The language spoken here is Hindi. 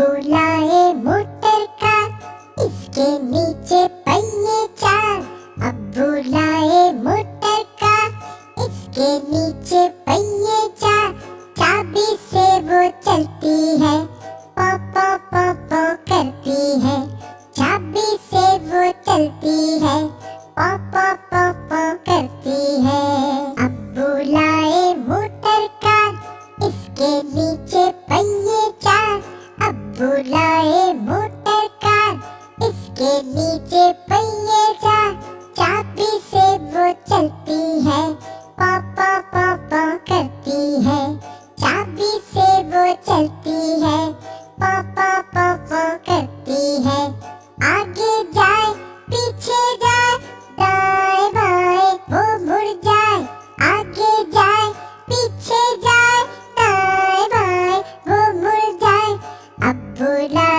अब्बू लाए मोटर कार, इसके नीचे पहिए चार। अब्बू लाए मोटर कार, इसके नीचे पहिए चार। चाबी से वो चलती है, पौ पौ पौ पौ करती है। चाबी से वो चलती है, पौ पौ पौ पौ करती है। अब्बू लाए मोटर कार, इसके नीचे पहिए चार। अब्बू लाए मोटर कार, इसके नीचे पहिए चार। चाबी से वो चलती है, पौ पौ पौ पौ करती है। चाबी से वो चलती है, पौ पौ पौ पौ करती है। आगे जाए पीछे जाए, दाएं बाएं वो मुड़ जाए। आगे जाए पीछे जाए, दाएं बाएं वो मुड़ जाए। अब्बू लाए